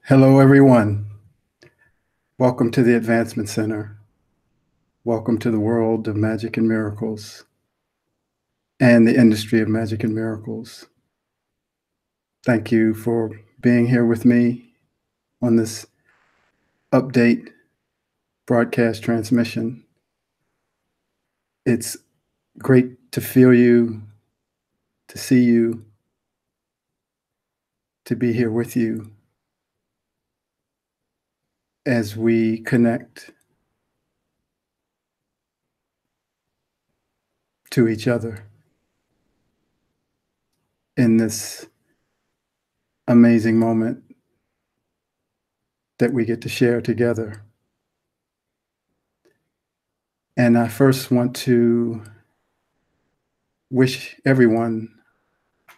Hello, everyone. Welcome to the Advancement Center. Welcome to the world of magic and miracles and the industry of magic and miracles. Thank you for being here with me on this update broadcast transmission. It's great to feel you, to see you, to be here with you as we connect to each other in this amazing moment that we get to share together. And I first want to wish everyone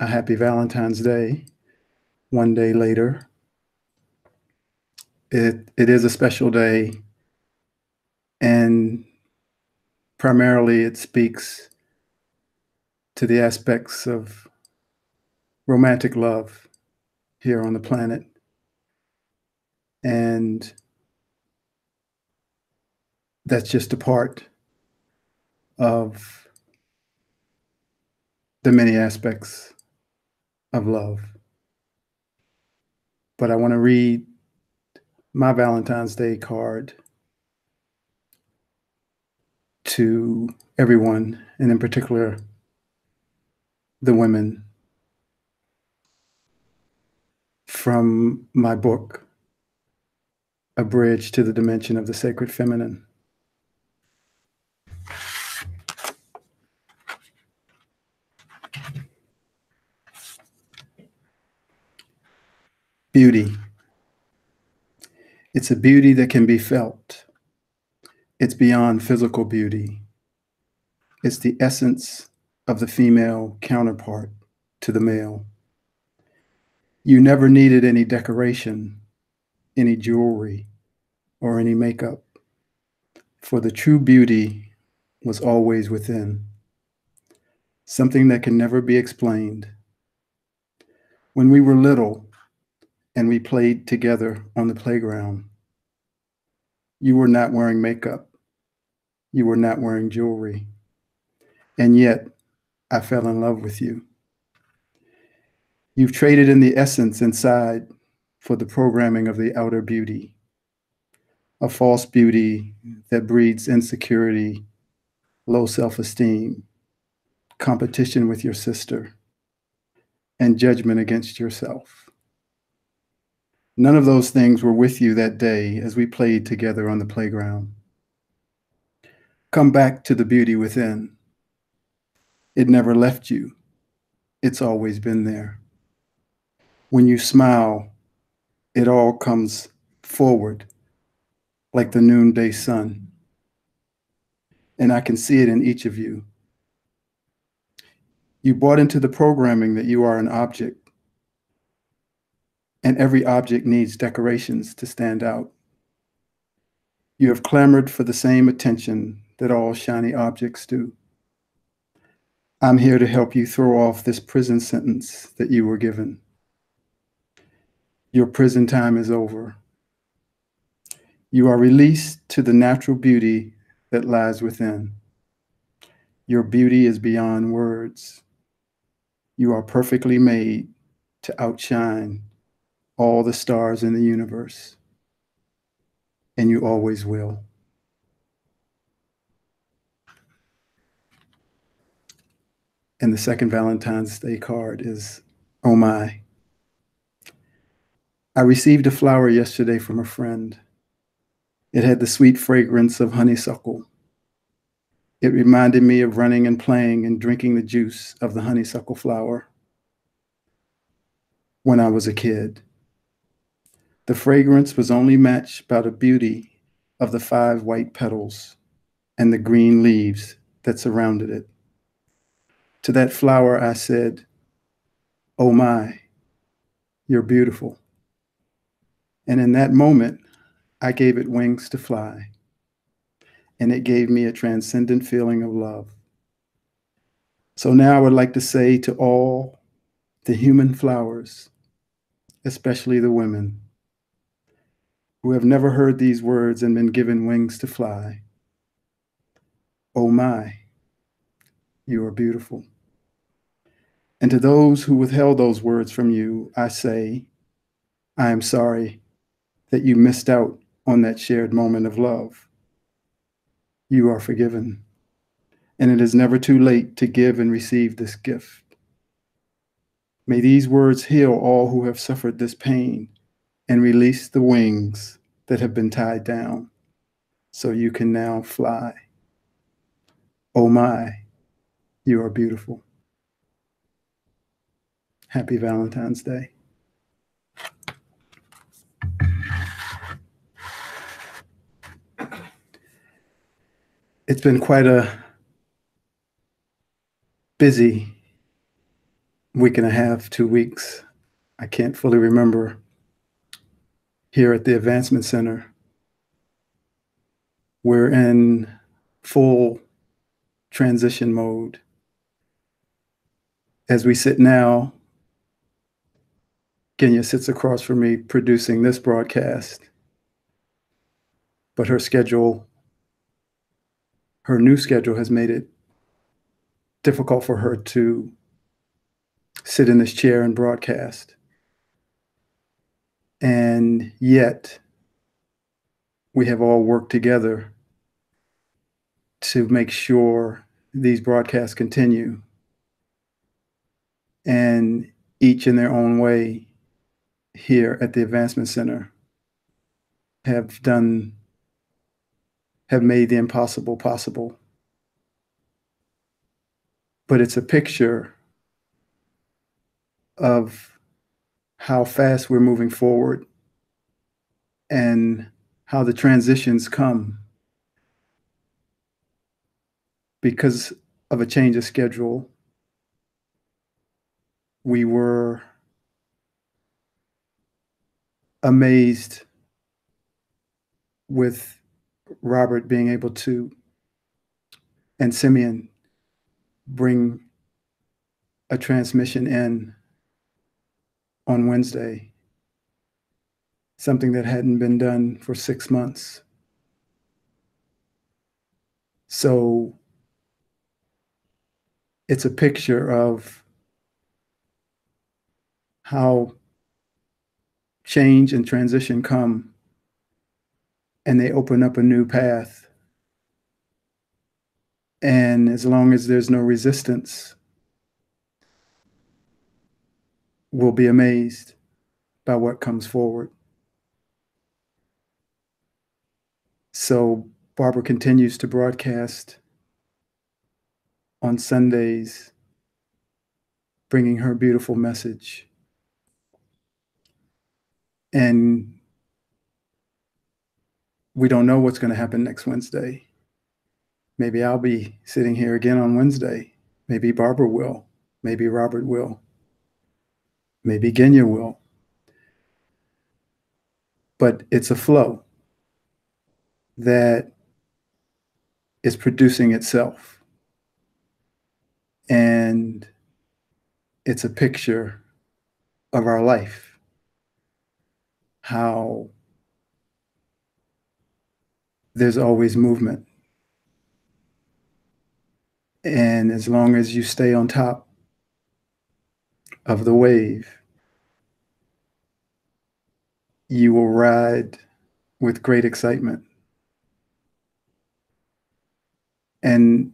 a happy Valentine's Day. One day later, it is a special day, and primarily it speaks to the aspects of romantic love here on the planet. And that's just a part of the many aspects of love. But I want to read my Valentine's Day card to everyone, and in particular, the women, from my book, A Bridge to the Dimension of the Sacred Feminine. Beauty. It's a beauty that can be felt. It's beyond physical beauty. It's the essence of the female counterpart to the male. You never needed any decoration, any jewelry, or any makeup, for the true beauty was always within, something that can never be explained. When we were little and we played together on the playground, you were not wearing makeup, you were not wearing jewelry, and yet I fell in love with you. You've traded in the essence inside for the programming of the outer beauty, a false beauty that breeds insecurity, low self-esteem, competition with your sister, and judgment against yourself. None of those things were with you that day as we played together on the playground. Come back to the beauty within. It never left you. It's always been there. When you smile, it all comes forward like the noonday sun. And I can see it in each of you. You bought into the programming that you are an object, and every object needs decorations to stand out. You have clamored for the same attention that all shiny objects do. I'm here to help you throw off this prison sentence that you were given. Your prison time is over. You are released to the natural beauty that lies within. Your beauty is beyond words. You are perfectly made to outshine all the stars in the universe, and you always will. And the second Valentine's Day card is, oh my. I received a flower yesterday from a friend. It had the sweet fragrance of honeysuckle. It reminded me of running and playing and drinking the juice of the honeysuckle flower when I was a kid. The fragrance was only matched by the beauty of the 5 white petals and the green leaves that surrounded it. To that flower, I said, oh my, you're beautiful. And in that moment, I gave it wings to fly, and it gave me a transcendent feeling of love. So now I would like to say to all the human flowers, especially the women, who have never heard these words and been given wings to fly. Oh my, you are beautiful. And to those who withheld those words from you, I say, I am sorry that you missed out on that shared moment of love. You are forgiven, and it is never too late to give and receive this gift. May these words heal all who have suffered this pain and release the wings that have been tied down so you can now fly. Oh my, you are beautiful. Happy Valentine's Day. It's been quite a busy week and a half, 2 weeks. I can't fully remember here at the Advancement Center. We're in full transition mode. As we sit now, Kenya sits across from me producing this broadcast, but her new schedule has made it difficult for her to sit in this chair and broadcast. And yet, we have all worked together to make sure these broadcasts continue. And each in their own way here at the Advancement Center have made the impossible possible. But it's a picture of how fast we're moving forward and how the transitions come because of a change of schedule. We were amazed with Robert being able to, and Simeon, bring a transmission in on Wednesday, something that hadn't been done for 6 months. So it's a picture of how change and transition come and they open up a new path. And as long as there's no resistance, we'll be amazed by what comes forward. So Barbara continues to broadcast on Sundays, bringing her beautiful message. And we don't know what's going to happen next Wednesday. Maybe I'll be sitting here again on Wednesday. Maybe Barbara will. Maybe Robert will. Maybe Genya will. But it's a flow that is producing itself. And it's a picture of our life, how there's always movement. And as long as you stay on top of the wave, you will ride with great excitement. And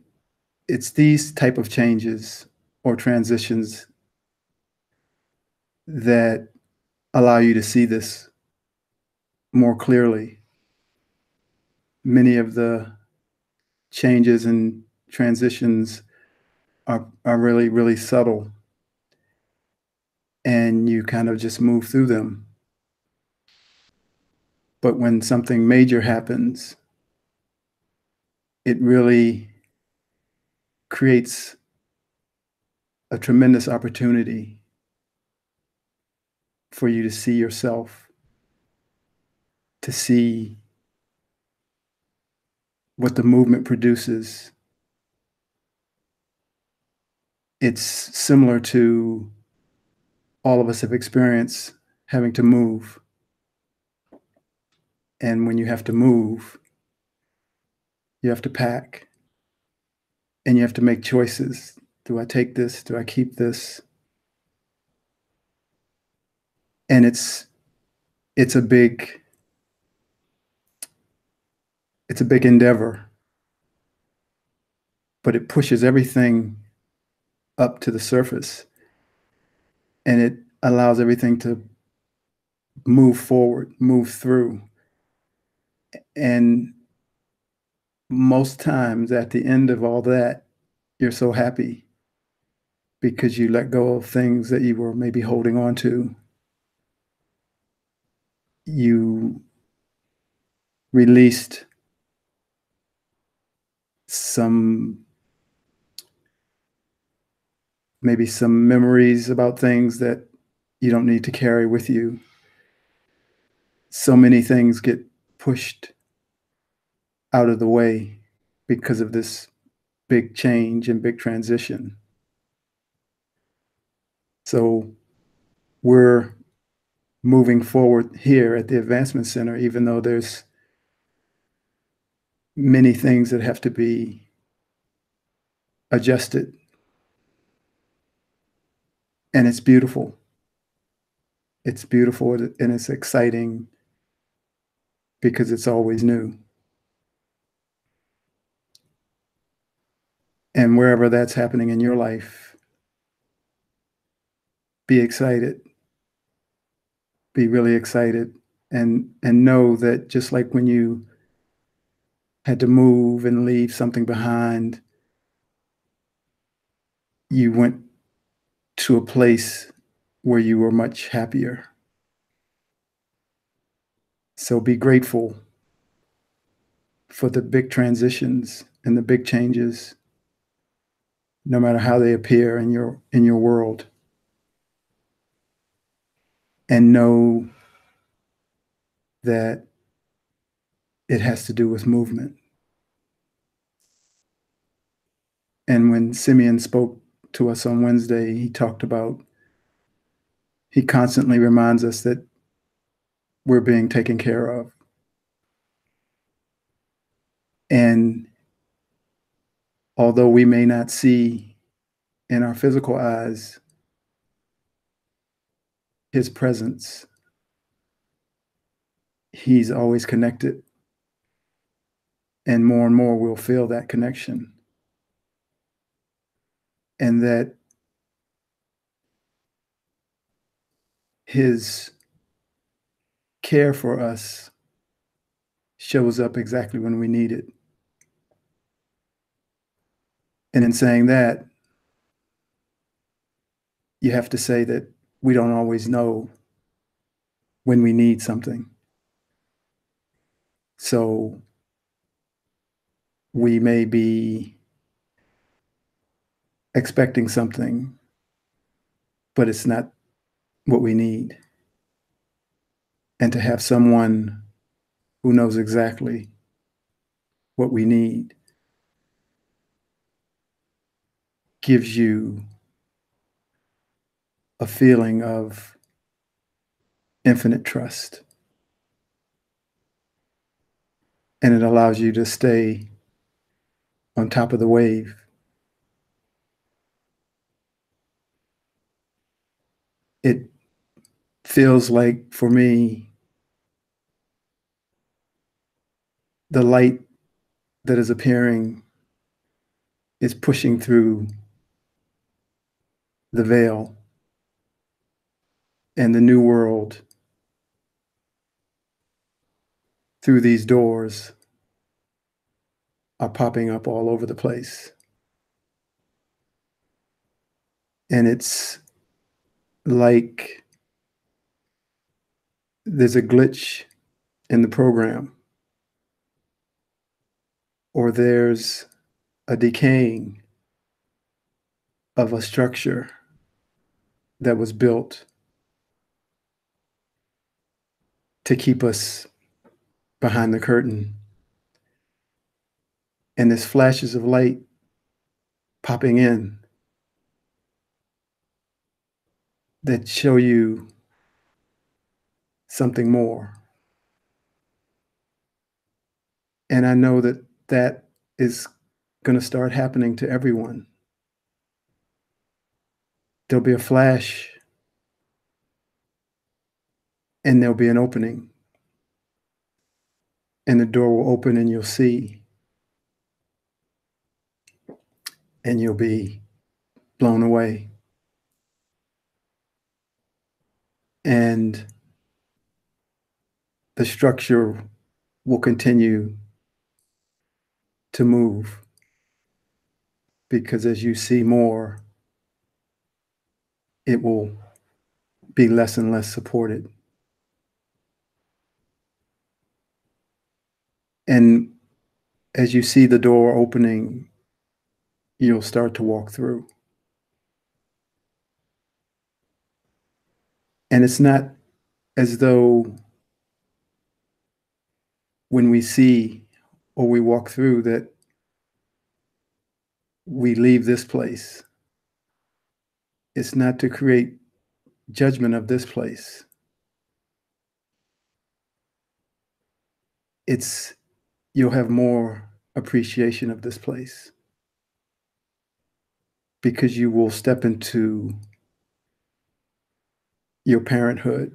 it's these type of changes or transitions that allow you to see this more clearly. Many of the changes and transitions are really, really subtle, and you kind of just move through them. But when something major happens, it really creates a tremendous opportunity for you to see yourself, to see what the movement produces. It's similar to all of us have experienced having to move. And when you have to move, you have to pack, and you have to make choices. Do I take this? Do I keep this? And it's a big it's a big endeavor, but it pushes everything up to the surface, and it allows everything to move forward, move through. And most times at the end of all that, you're so happy because you let go of things that you were maybe holding on to. You released some maybe some memories about things that you don't need to carry with you. So many things get pushed out of the way because of this big change and big transition. So we're moving forward here at the Advancement Center, even though there's many things that have to be adjusted. And it's beautiful. It's beautiful and it's exciting because it's always new. And wherever that's happening in your life, be excited. Be really excited and know that just like when you had to move and leave something behind, you went to a place where you were much happier. So be grateful for the big transitions and the big changes, no matter how they appear in your world. And know that it has to do with movement. And when Simeon spoke to us on Wednesday, he constantly reminds us that we're being taken care of. And although we may not see in our physical eyes his presence, he's always connected. And more we'll feel that connection. And that his care for us shows up exactly when we need it. And in saying that, you have to say that we don't always know when we need something. So we may be expecting something, but it's not what we need. And to have someone who knows exactly what we need gives you a feeling of infinite trust. And it allows you to stay on top of the wave. It feels like, for me, the light that is appearing is pushing through the veil, and the new world through these doors are popping up all over the place. And it's like there's a glitch in the program, or there's a decaying of a structure that was built to keep us behind the curtain. And there's flashes of light popping in that show you something more. And I know that that is going to start happening to everyone. There'll be a flash and there'll be an opening, and the door will open and you'll see, and you'll be blown away. And the structure will continue to move, because as you see more, it will be less and less supported. And as you see the door opening, you'll start to walk through. And it's not as though when we see or we walk through that we leave this place. It's not to create judgment of this place. It's you'll have more appreciation of this place, because you will step into your parenthood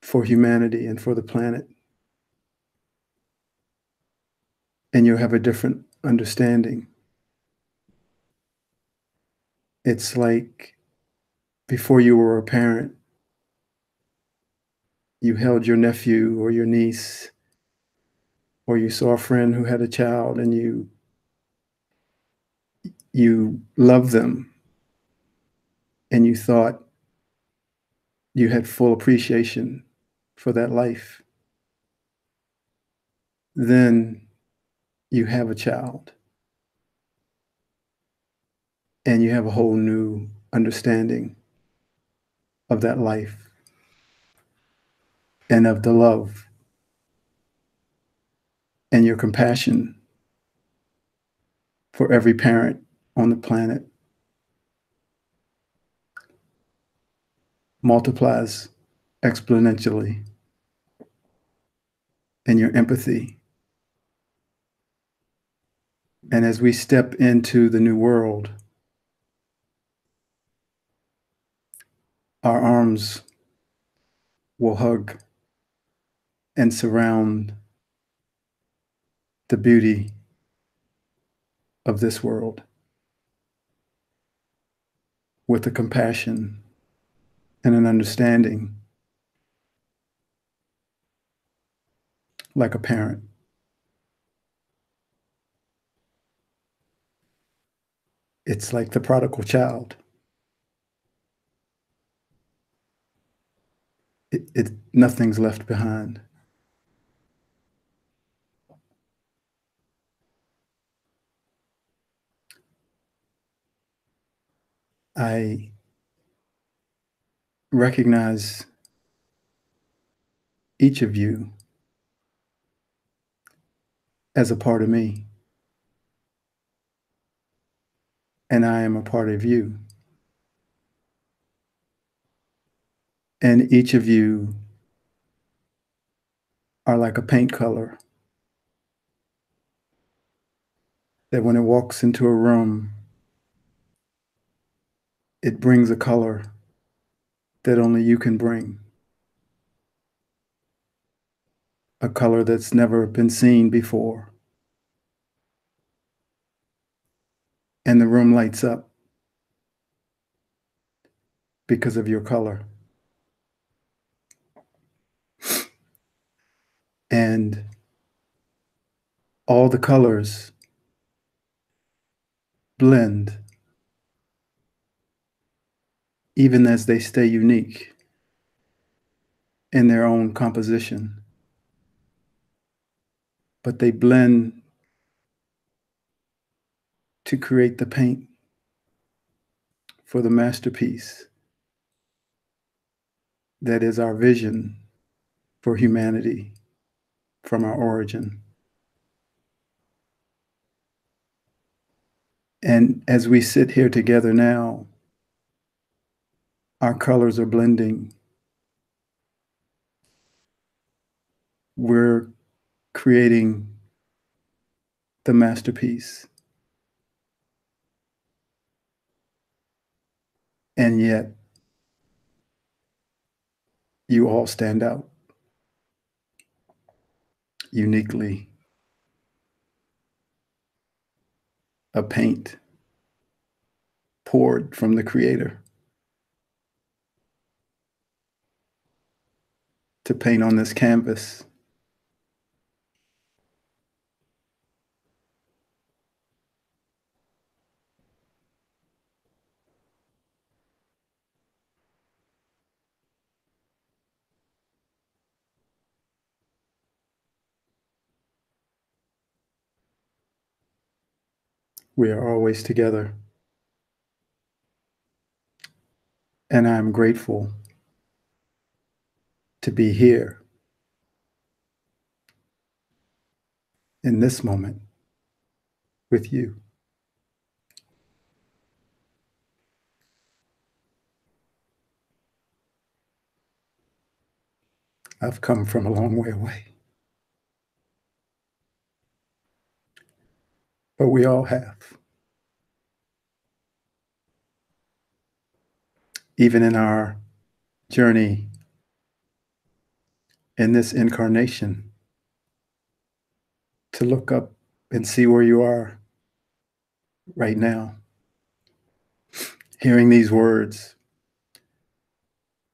for humanity and for the planet. And you'll have a different understanding. It's like before you were a parent, you held your nephew or your niece, or you saw a friend who had a child, and you loved them, and you thought you had full appreciation for that life. Then you have a child, and you have a whole new understanding of that life and of the love and your compassion for every parent on the planet multiplies exponentially, and your empathy. And as we step into the new world, our arms will hug and surround the beauty of this world with a compassion and an understanding like a parent. It's like the prodigal child. Nothing's left behind. I recognize each of you as a part of me, and I am a part of you. And each of you are like a paint color that when it walks into a room, it brings a color that only you can bring. A color that's never been seen before. And the room lights up because of your color. And all the colors blend, even as they stay unique in their own composition. But they blend to create the paint for the masterpiece that is our vision for humanity from our origin. And as we sit here together now, our colors are blending. We're creating the masterpiece. And yet, you all stand out uniquely. A paint poured from the Creator to paint on this canvas. We are always together. And I'm grateful to be here in this moment with you. I've come from a long way away. But we all have. Even in our journey in this incarnation, to look up and see where you are right now, hearing these words,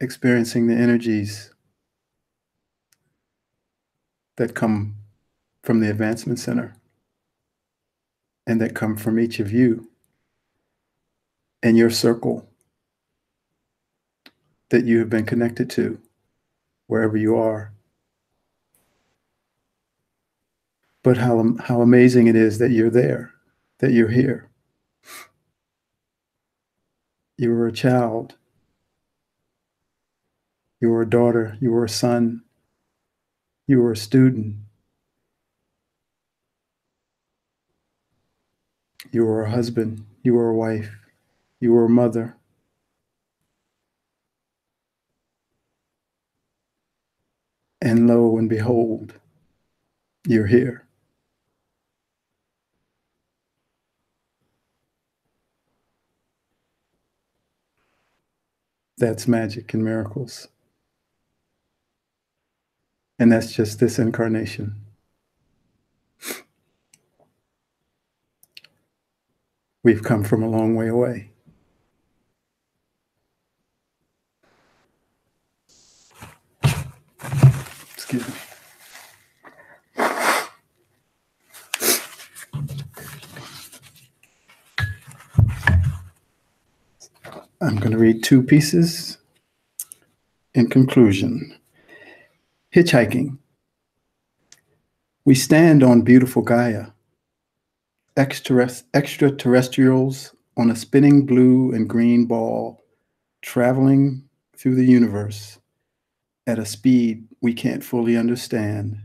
experiencing the energies that come from the Advancement Center and that come from each of you and your circle that you have been connected to, wherever you are. But how amazing it is that you're there, that you're here. You were a child. You were a daughter. You were a son. You were a student. You were a husband. You were a wife. You were a mother. And lo and behold, you're here. That's magic and miracles. And that's just this incarnation. We've come from a long way away. Excuse me. I'm going to read two pieces in conclusion. Hitchhiking. We stand on beautiful Gaia, extraterrestrials on a spinning blue and green ball, traveling through the universe at a speed we can't fully understand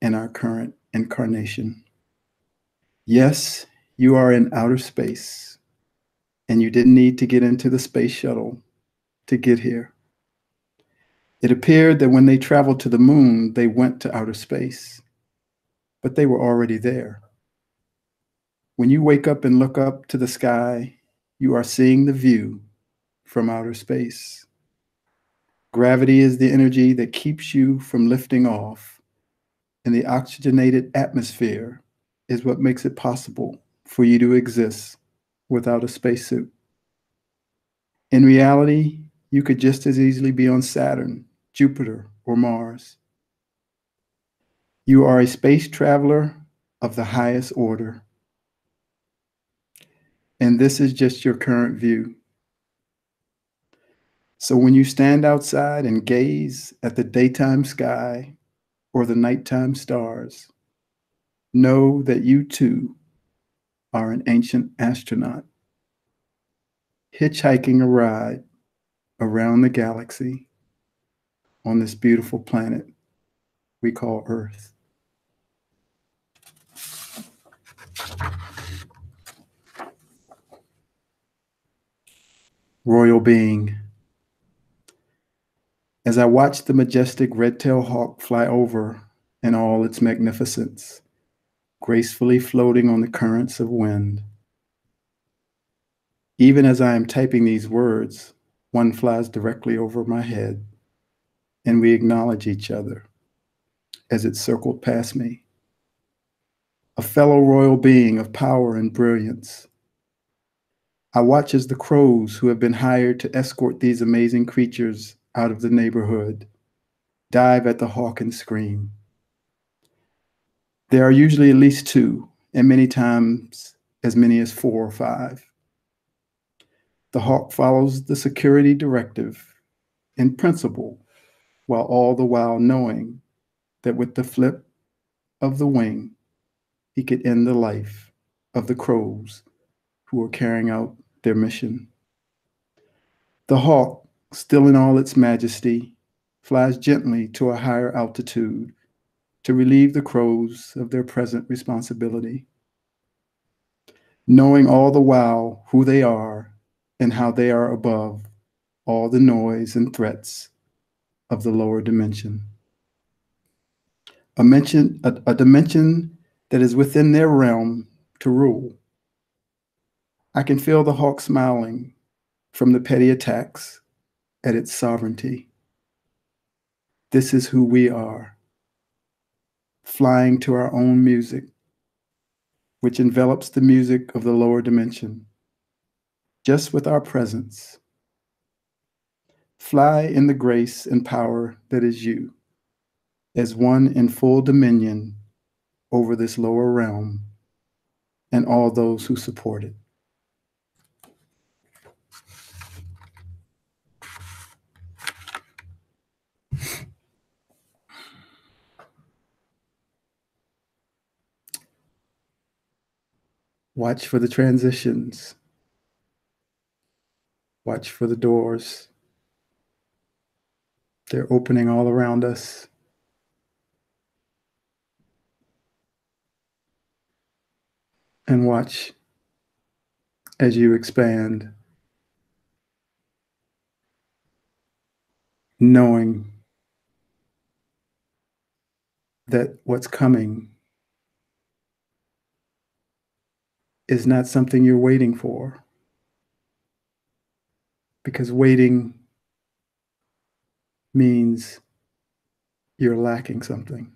in our current incarnation. Yes, you are in outer space, and you didn't need to get into the space shuttle to get here. It appeared that when they traveled to the moon, they went to outer space, but they were already there. When you wake up and look up to the sky, you are seeing the view from outer space. Gravity is the energy that keeps you from lifting off, and the oxygenated atmosphere is what makes it possible for you to exist without a spacesuit. In reality, you could just as easily be on Saturn, Jupiter, or Mars. You are a space traveler of the highest order. And this is just your current view. So when you stand outside and gaze at the daytime sky or the nighttime stars, know that you too are an ancient astronaut, hitchhiking a ride around the galaxy on this beautiful planet we call Earth. Royal being, as I watch the majestic red-tailed hawk fly over in all its magnificence, gracefully floating on the currents of wind. Even as I am typing these words, one flies directly over my head, and we acknowledge each other as it circled past me. A fellow royal being of power and brilliance. I watch as the crows who have been hired to escort these amazing creatures out of the neighborhood dive at the hawk and scream. There are usually at least two, and many times as many as 4 or 5. The hawk follows the security directive in principle, while all the while knowing that with the flip of the wing, he could end the life of the crows who are carrying out their mission. The hawk, still in all its majesty, flies gently to a higher altitude to relieve the crows of their present responsibility, knowing all the while who they are and how they are above all the noise and threats of the lower dimension. A dimension that is within their realm to rule. I can feel the hawk smiling from the petty attacks at its sovereignty. This is who we are, flying to our own music, which envelops the music of the lower dimension, just with our presence. Fly in the grace and power that is you, as one in full dominion over this lower realm and all those who support it. Watch for the transitions. Watch for the doors. They're opening all around us. And watch as you expand, knowing that what's coming is not something you're waiting for, because waiting means you're lacking something.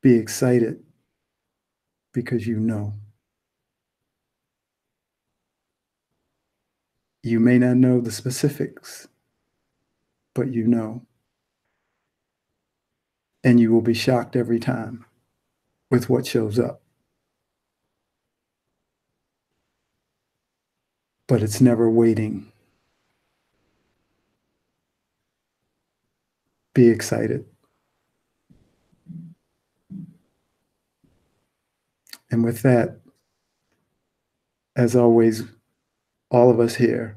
Be excited because you know. You may not know the specifics, but you know. And you will be shocked every time with what shows up. But it's never waiting. Be excited. And with that, as always, all of us here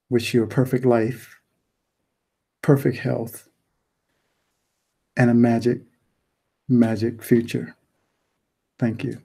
wish you a perfect life, perfect health, and a magic, magic future. Thank you.